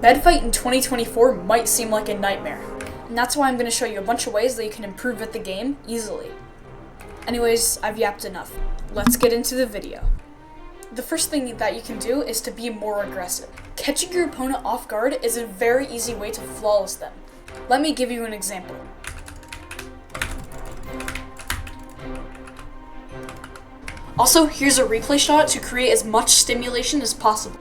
Bedfight in 2024 might seem like a nightmare, and that's why I'm going to show you a bunch of ways that you can improve at the game easily. Anyways, I've yapped enough. Let's get into the video. The first thing that you can do is to be more aggressive. Catching your opponent off guard is a very easy way to flawless them. Let me give you an example. Also, here's a replay shot to create as much stimulation as possible.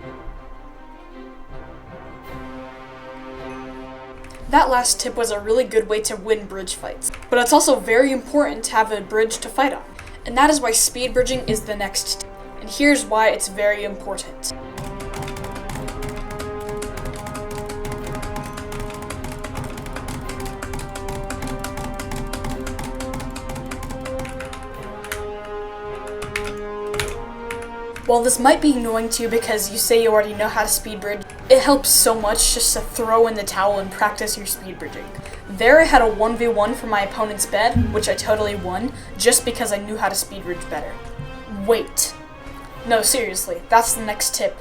That last tip was a really good way to win bridge fights, but it's also very important to have a bridge to fight on, and that is why speed bridging is the next tip. And here's why it's very important. While this might be annoying to you because you say you already know how to speed bridge, it helps so much just to throw in the towel and practice your speed bridging. There I had a 1v1 for my opponent's bed, which I totally won, just because I knew how to speed bridge better. Wait. No, seriously, that's the next tip.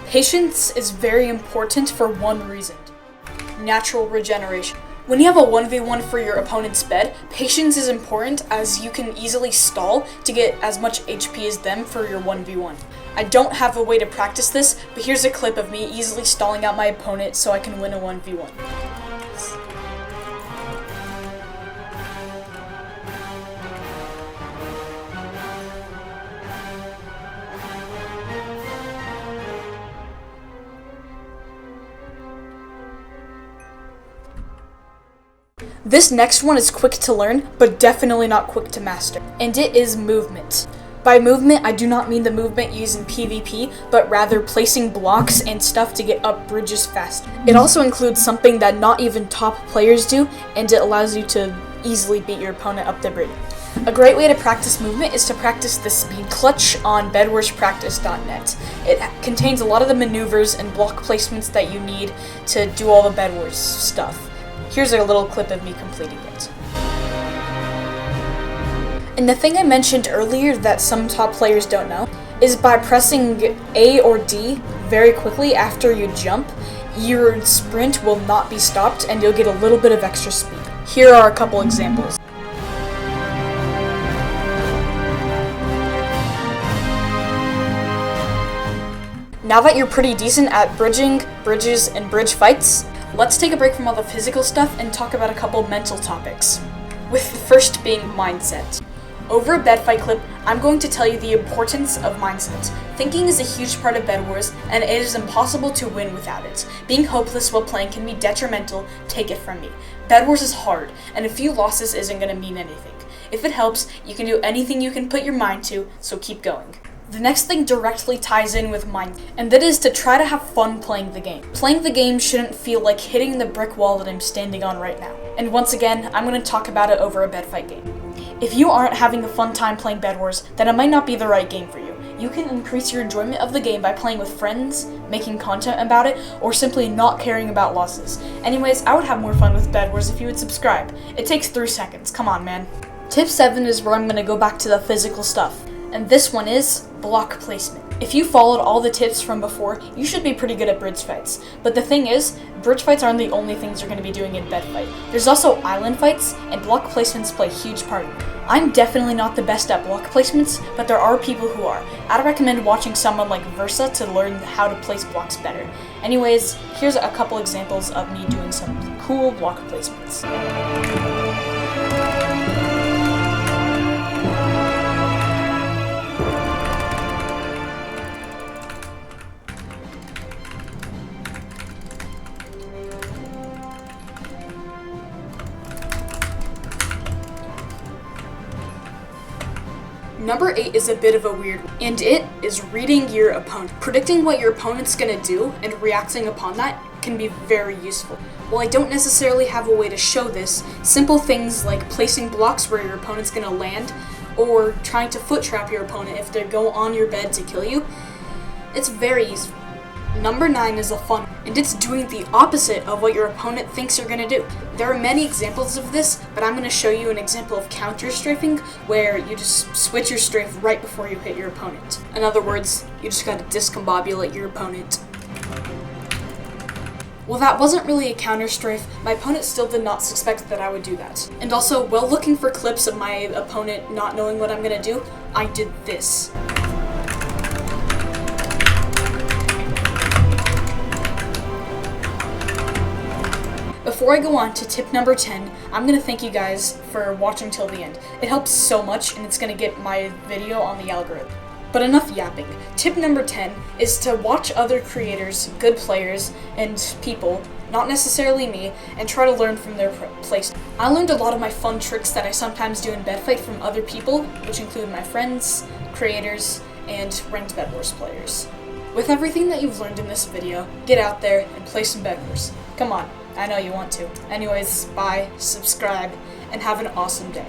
Patience is very important for one reason: natural regeneration. When you have a 1v1 for your opponent's bed, patience is important as you can easily stall to get as much HP as them for your 1v1. I don't have a way to practice this, but here's a clip of me easily stalling out my opponent so I can win a 1v1. This next one is quick to learn, but definitely not quick to master, and it is movement. By movement, I do not mean the movement used in PvP, but rather placing blocks and stuff to get up bridges faster. It also includes something that not even top players do, and it allows you to easily beat your opponent up the bridge. A great way to practice movement is to practice the speed clutch on bedwarspractice.net. It contains a lot of the maneuvers and block placements that you need to do all the Bedwars stuff. Here's a little clip of me completing it. And the thing I mentioned earlier that some top players don't know is by pressing A or D very quickly after you jump, your sprint will not be stopped and you'll get a little bit of extra speed. Here are a couple examples. Now that you're pretty decent at bridging, bridges, and bridge fights, let's take a break from all the physical stuff and talk about a couple mental topics, with the first being mindset. Over a Bedfight clip, I'm going to tell you the importance of mindset. Thinking is a huge part of Bedwars, and it is impossible to win without it. Being hopeless while playing can be detrimental, take it from me. Bedwars is hard, and a few losses isn't going to mean anything. If it helps, you can do anything you can put your mind to, so keep going. The next thing directly ties in with mind, and that is to try to have fun playing the game. Playing the game shouldn't feel like hitting the brick wall that I'm standing on right now. And once again, I'm going to talk about it over a Bedfight game. If you aren't having a fun time playing Bedwars, then it might not be the right game for you. You can increase your enjoyment of the game by playing with friends, making content about it, or simply not caring about losses. Anyways, I would have more fun with Bedwars if you would subscribe. It takes 3 seconds, come on man. Tip 7 is where I'm going to go back to the physical stuff. And this one is block placement. If you followed all the tips from before, you should be pretty good at bridge fights. But the thing is, bridge fights aren't the only things you're going to be doing in Bedfight. There's also island fights, and block placements play a huge part in it. I'm definitely not the best at block placements, but there are people who are. I'd recommend watching someone like Versa to learn how to place blocks better. Anyways, here's a couple examples of me doing some cool block placements. Number 8 is a bit of a weird one, and it is reading your opponent. Predicting what your opponent's gonna do and reacting upon that can be very useful. While I don't necessarily have a way to show this, simple things like placing blocks where your opponent's gonna land, or trying to foot trap your opponent if they go on your bed to kill you, it's very useful. Number 9 is a fun one, and it's doing the opposite of what your opponent thinks you're gonna do. There are many examples of this, but I'm gonna show you an example of counter strafing, where you just switch your strafe right before you hit your opponent. In other words, you just gotta discombobulate your opponent. While that wasn't really a counter-strafe, my opponent still did not suspect that I would do that. And also, while looking for clips of my opponent not knowing what I'm gonna do, I did this. Before I go on to tip number 10, I'm going to thank you guys for watching till the end. It helps so much and it's going to get my video on the algorithm. But enough yapping. Tip number 10 is to watch other creators, good players, and people, not necessarily me, and try to learn from their plays. I learned a lot of my fun tricks that I sometimes do in Bedfight from other people, which include my friends, creators, and ranked Bedwars players. With everything that you've learned in this video, get out there and play some Bedwars. Come on. I know you want to. Anyways, bye, subscribe, and have an awesome day.